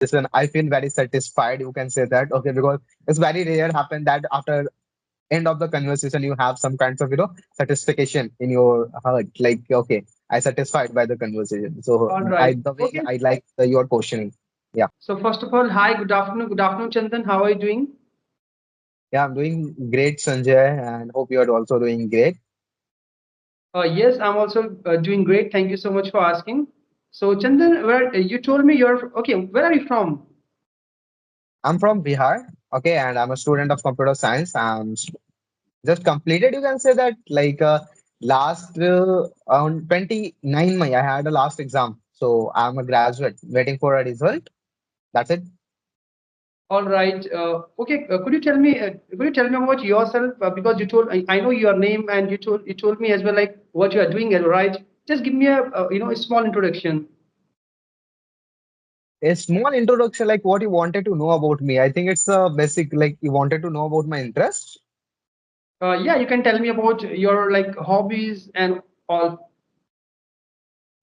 Listen, I feel very satisfied. You can say that, okay, because it's very rare happen that after end of the conversation you have some kinds of satisfaction in your heart. Like, okay, I satisfied by the conversation. So All I right. the way Okay. I like your questioning. Yeah, So first of all, hi, good afternoon. Good afternoon, Chandan. How are you doing? yeah, I'm doing great, Sanjay, and hope you are also doing great. Yes, I'm also doing great. Thank you so much for asking. So, Chandan, where you told me you're okay. Where are you from? I'm from Bihar, okay, and I'm a student of computer science. Just completed, you can say that, like last on 29 May, I had a last exam. So I'm a graduate waiting for a result. That's it. All right. Okay. Could you tell me about yourself? Because you told I know your name, and you told me as well like what you are doing as well, right? Just give me a a small introduction. A small introduction, like what you wanted to know about me. I think it's a basic, like you wanted to know about my interest. Yeah, you can tell me about your like hobbies and all.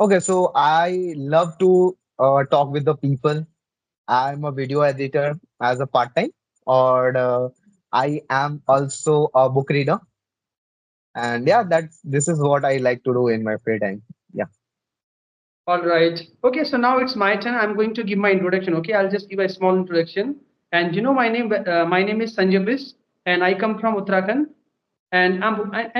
Okay, so I love to talk with the people. I'm a video editor as a part-time, or I am also a book reader. And yeah, that's this is what I like to do in my free time. Yeah. All right. Okay, so now it's my turn. I'm going to give my introduction. Okay, I'll just give a small introduction. And you know my name is Sanjay Bis, and I come from Uttarakhand. And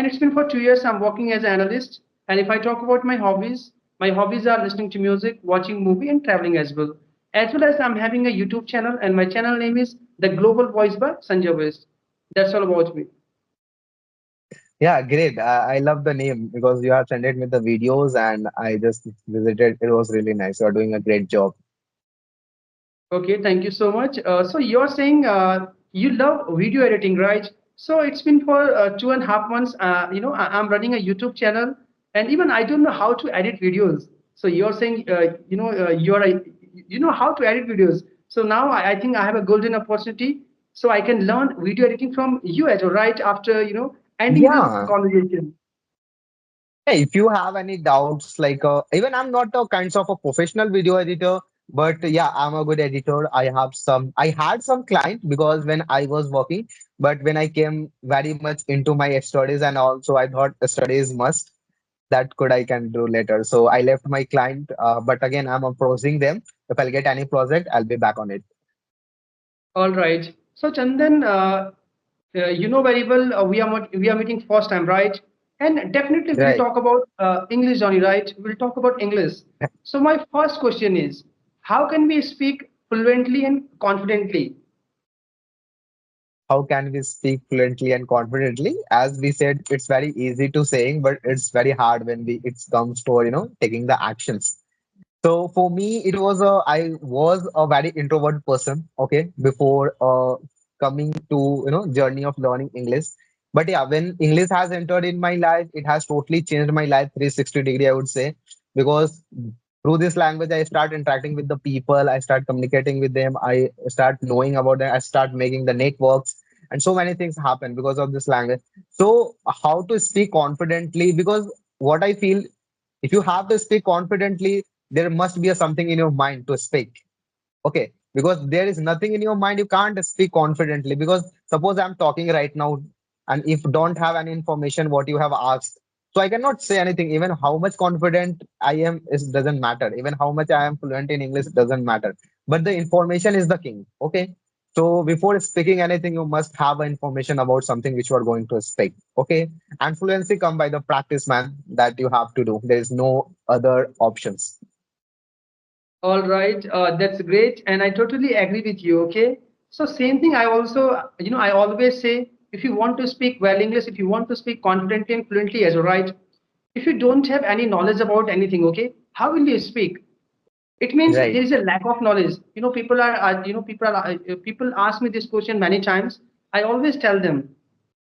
it's been for 2 years. I'm working as an analyst. And if I talk about my hobbies are listening to music, watching movie, and traveling as well. As well as I'm having a YouTube channel, and my channel name is The Global Voice by Sanjay Bis. That's all about me. Yeah, great. I love the name because you have sent it with the videos and I just visited. It was really nice. You are doing a great job. Okay, thank you so much. So you're saying you love video editing, right? So it's been for 2.5 months. I'm running a YouTube channel, and even I don't know how to edit videos. So you're saying, you know how to edit videos. So now I think I have a golden opportunity, so I can learn video editing from you as well, right? After ending this Yeah. conversation. Hey, if you have any doubts, like even I'm not a kinds of a professional video editor, but yeah, I'm a good editor. I had some client because when I was working, but when I came very much into my studies and also I thought studies must that could I can do later. So I left my client, but again, I'm approaching them. If I'll get any project, I'll be back on it. All right. So Chandan, you know very well we are meeting first time, right? And definitely we'll Right. talk about English, Johnny, right? We'll talk about English. So my first question is, how can we speak fluently and confidently? How can we speak fluently and confidently? As we said, it's very easy to saying, but it's very hard when we it comes to taking the actions. So for me, I was a very introvert person, okay, before coming to journey of learning English. But yeah, when English has entered in my life, it has totally changed my life 360-degree, I would say, because through this language, I start interacting with the people, I start communicating with them, I start knowing about them, I start making the networks, and so many things happen because of this language. So how to speak confidently? Because what I feel, if you have to speak confidently, there must be a something in your mind to speak. Okay, because there is nothing in your mind, you can't speak confidently. Because suppose I'm talking right now, and if don't have any information what you have asked, so I cannot say anything. Even how much confident I am, it doesn't matter. Even how much I am fluent in English doesn't matter. But the information is the king. Okay. So before speaking anything, you must have information about something which you are going to speak. Okay. And fluency come by the practice, man, that you have to do. There is no other options. All right, that's great, and I totally agree with you. Okay, so same thing. I also, I always say, if you want to speak well English, if you want to speak confidently and fluently as well, right? If you don't have any knowledge about anything, okay, how will you speak? It means Right. there is a lack of knowledge. People ask me this question many times. I always tell them,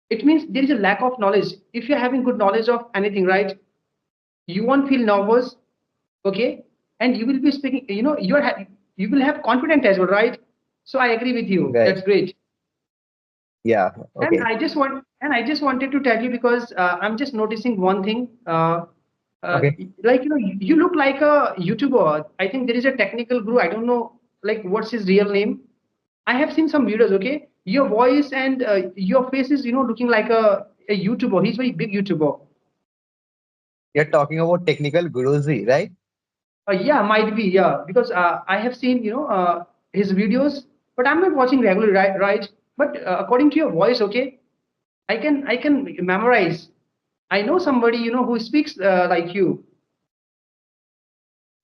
it means there is a lack of knowledge. If you're having good knowledge of anything, right, you won't feel nervous, okay, and you will be speaking, you will have confidence as well, right? So I agree with you, Right. that's great. Yeah. And Okay. I just wanted to tell you because I'm just noticing one thing, uh, Okay. like you look like a YouTuber. I think there is a technical guru, I don't know like what's his real name. I have seen some videos. Okay, your voice and your face is looking like a YouTuber. He's very big YouTuber. You're talking about technical guruji, right? Yeah, might be. Yeah, because I have seen his videos, but I'm not watching regularly, right? Right. But according to your voice, okay, I can memorize. I know somebody who speaks like you.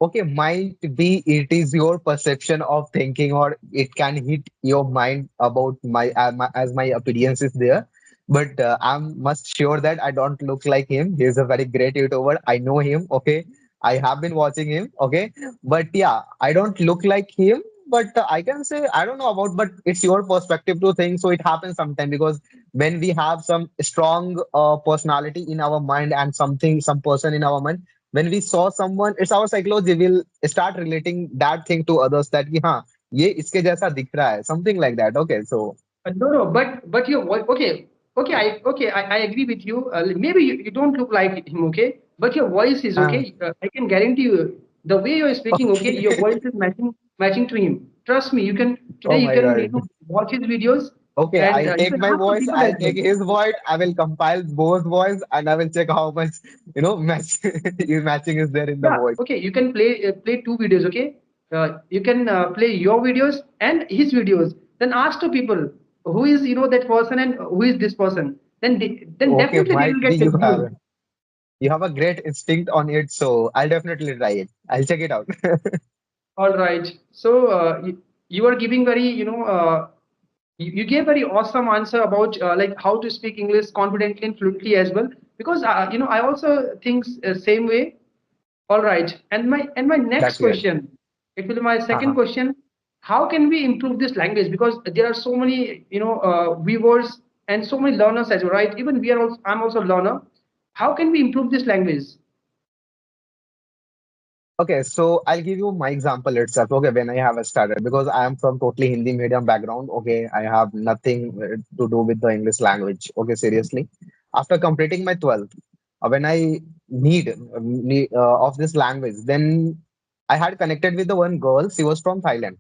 Okay, might be it is your perception of thinking, or it can hit your mind about my appearance is there. But I'm must sure that I don't look like him. He's a very great YouTuber. I know him. Okay, I have been watching him. Okay, but yeah, I don't look like him. But I can say I don't know about, but it's your perspective to think. So it happens sometimes because when we have some strong personality in our mind and some person in our mind, when we saw someone, it's our psychology will start relating that thing to others that कि हाँ ये इसके जैसा दिख रहा है, something like that. Okay, so No, no, but your voice, okay, I agree with you. Maybe you don't look like him, okay, but your voice is हाँ, okay. I can guarantee you, the way you're speaking, okay, your okay. voice is matching to him. Trust me, you can today Oh you my can God. watch his videos Okay, and I'll you take can my ask some voice, people I'll as well. take his voice, I will compile both voice, and I will check how much match matching is there in the Yeah, voice. okay, you can play two videos, okay. You can play your videos and his videos. Then ask to people who is that person and who is this person. Then Okay, definitely they might will be get confused. you have a great instinct on it, so I'll definitely try it. I'll check it out. All right. So you are giving very, you gave very awesome answer about like how to speak English confidently and fluently as well. Because I also think same way. All right. And my next That's good. question, it will be my second Uh-huh. question. How can we improve this language? Because there are so many, viewers and so many learners as well, right? Even we are also, I'm also a learner. How can we improve this language? Okay, so I'll give you my example itself. Okay, when I have started, because I am from totally Hindi medium background. Okay, I have nothing to do with the English language. Okay, seriously. After completing my 12th, when I need of this language, then I had connected with the one girl. She was from Thailand.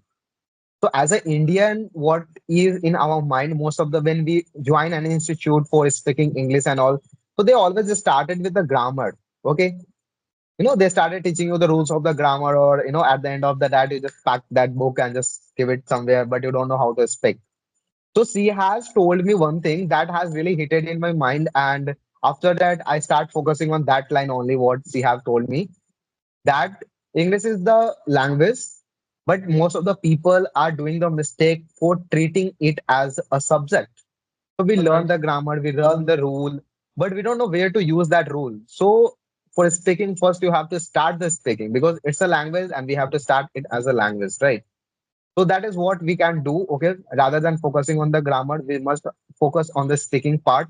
So as an Indian, what is in our mind most of the when we join an institute for speaking English and all, so they always started with the grammar. Okay, they started teaching you the rules of the grammar, or at the end of the that you just pack that book and just give it somewhere, but you don't know how to speak. So she has told me one thing that has really hit it in my mind, and after that I start focusing on that line only, what she have told me, that English is the language, but most of the people are doing the mistake for treating it as a subject. So we All learn right. the grammar, we learn the rule, but we don't know where to use that rule. So for speaking, first you have to start the speaking because it's a language and we have to start it as a language, right? So that is what we can do. Okay, rather than focusing on the grammar, we must focus on the speaking part,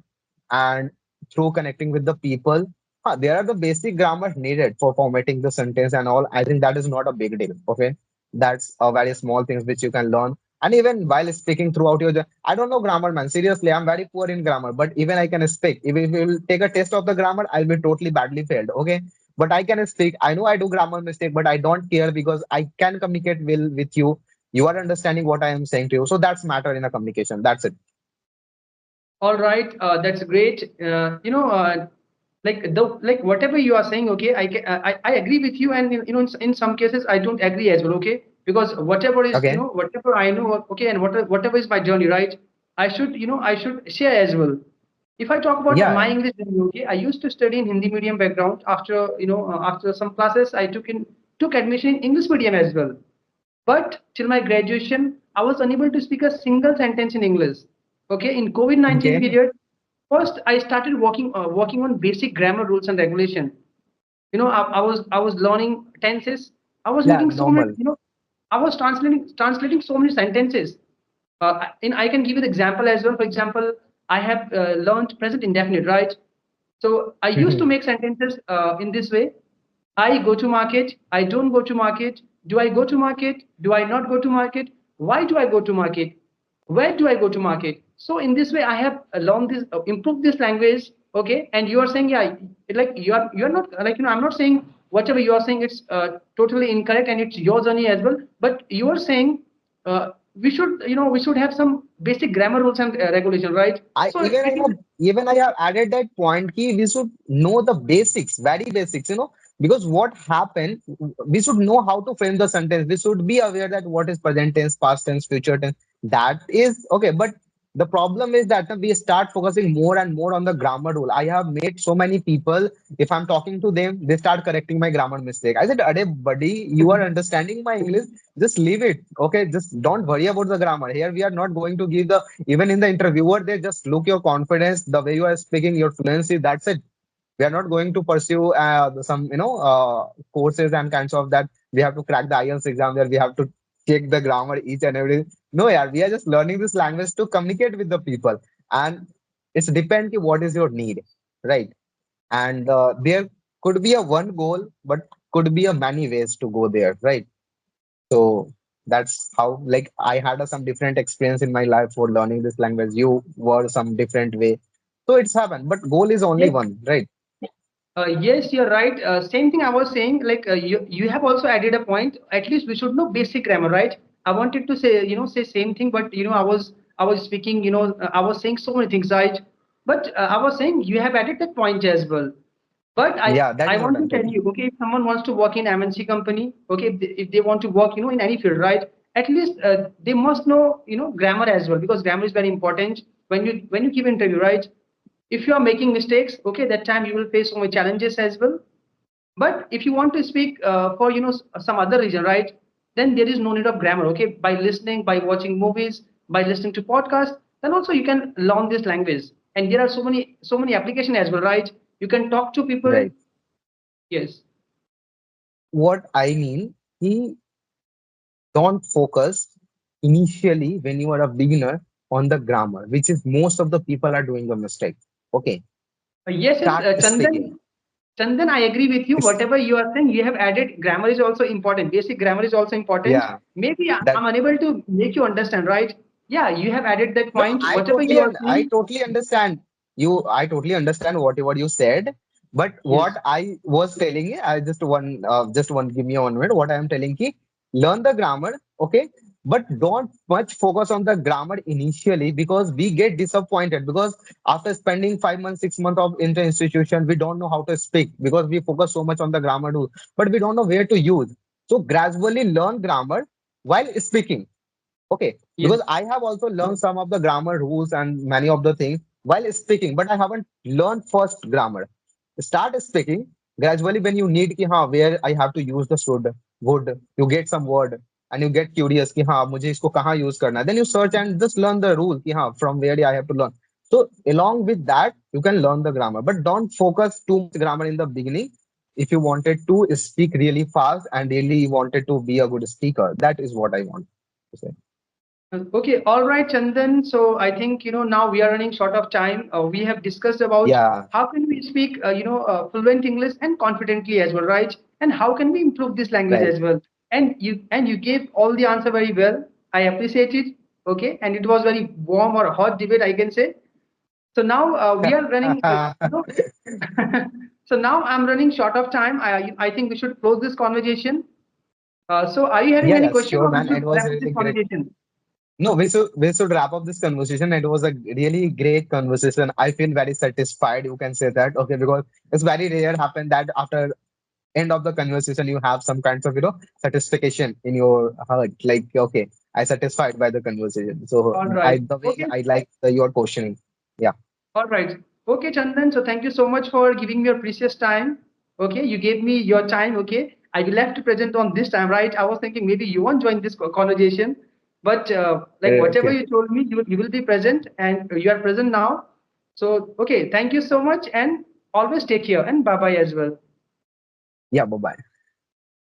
and through connecting with the people. There are the basic grammar needed for formatting the sentence and all. I think that is not a big deal. Okay, that's a very small things which you can learn. And even while speaking throughout your, I don't know grammar, man. Seriously, I'm very poor in grammar, but even I can speak. If you will take a test of the grammar, I'll be totally badly failed. Okay, but I can speak. I know I do grammar mistake, but I don't care because I can communicate well with you. You are understanding what I am saying to you. So that's matter in a communication. That's it. All right, that's great. Like whatever you are saying, okay, I agree with you, and in some cases I don't agree as well, okay, because whatever is Okay. whatever I know, okay, and whatever is my journey, right, I should share as well. If I talk about Yeah. my English journey, okay, I used to study in Hindi medium background. After some classes, I took admission in English medium as well. But till my graduation, I was unable to speak a single sentence in English. Okay, in COVID-19 Okay. period, first I started working on basic grammar rules and regulation. I was learning tenses. I was Yeah. making so many. Normal. I was translating so many sentences. I can give you the example as well. For example, I have learned present indefinite, right? So I used to make sentences in this way. I go to market. I don't go to market. Do I go to market? Do I not go to market? Why do I go to market? Where do I go to market? So in this way, I have learned this, improved this language. Okay, and you are saying, yeah, like you are not like I'm not saying whatever you are saying, it's totally incorrect, and it's your journey as well. But you are saying we should, we should have some basic grammar rules and regulation, right? I So even it I is. have even I have added that point key we should know the basics, very basics, because what happened, we should know how to frame the sentence. We should be aware that what is present tense, past tense, future tense. That is okay, but the problem is that we start focusing more and more on the grammar rule. I have met so many people, if I'm talking to them, they start correcting my grammar mistake. I said, Ade buddy, you are understanding my English, just leave it. Okay, just don't worry about the grammar. Here we are not going to give the, even in the interviewer, they just look your confidence, the way you are speaking, your fluency. That's it. We are not going to pursue some, courses and kinds of that. We have to crack the IELTS exam where we have to check the grammar each and every. No, yeah, we are just learning this language to communicate with the people, and it's depend ki what is your need, right? And there could be a one goal, but could be a many ways to go there, right? So that's how, like, I had some different experience in my life for learning this language. You were some different way. So it's happened, but goal is only Yes. one, right? Yes, you're right. Same thing I was saying. Like you have also added a point. At least we should know basic grammar, right? I wanted to say, say same thing, but I was speaking. I was saying so many things, right? But I was saying you have added that point as well. But I Yeah, that I is what want to I'm tell telling. you, okay, if someone wants to work in MNC company, okay, if they want to work, in any field, right? At least they must know, grammar as well, because grammar is very important when you give interview, right? If you are making mistakes, okay, that time you will face so many challenges as well. But if you want to speak for some other reason, right, then there is no need of grammar. Okay, by listening, by watching movies, by listening to podcasts, then also you can learn this language. And there are so many application as well, right? You can talk to people. Right. Yes. What I mean, he don't focus initially when you are a beginner on the grammar, which is most of the people are doing a mistake. Okay, Yes, yes, start speaking. Chandan, I agree with you. It's- Whatever you are saying, you have added grammar is also important. Basic grammar is also important. Yeah, Maybe that I'm unable to make you understand, right? Yeah, you have added that no, point. Whatever you are I saying, totally understand you. I totally understand whatever you said. But what yes, I was telling you, I just one, give me 1 minute. What I am telling you, learn the grammar, okay? But don't much focus on the grammar initially because we get disappointed because after spending 5 months, 6 months of in the institution, we don't know how to speak because we focus so much on the grammar too, but we don't know where to use. So gradually learn grammar while speaking. Okay, yes. because I have also learned some of the grammar rules and many of the things while speaking, but I haven't learned first grammar. Start speaking gradually when you need ki, हाँ, where I have to use the should, would. You get some word and you get curious कि हाँ मुझे इसको कहाँ use करना है. Then you search and just learn the rule कि हाँ from where I have to learn. So along with that, you can learn the grammar, but don't focus too much grammar in the beginning. If you wanted to speak really fast and really wanted to be a good speaker, that is what I want to say. Okay, all right, Chandan. So I think now we are running short of time. We have discussed about Yeah, how can we speak fluent English and confidently as well, right? And how can we improve this language right. as well? And you gave all the answer very well. I appreciate it. Okay, and it was very warm or hot debate, I can say. So now we are running. So now I'm running short of time. I think we should close this conversation. So are you having Yeah, any yeah, question, sure, or we man. should It was wrap up this really great. conversation? No, we should wrap up this conversation. It was a really great conversation. I feel very satisfied. You can say that, okay, because it's very rare happen that after end of the conversation you have some kinds of satisfaction in your heart. Like, okay, I satisfied by the conversation. So All I right. the way Okay. I like your questioning. Yeah, All right. Okay, Chandan. So thank you so much for giving me your precious time. Okay, you gave me your time. Okay, I will have to present on this time, right? I was thinking maybe you won't join this conversation, but like whatever okay, you told me, you will be present, and you are present now. So okay, thank you so much, and always take care, and bye bye as well. yeah. Bye bye.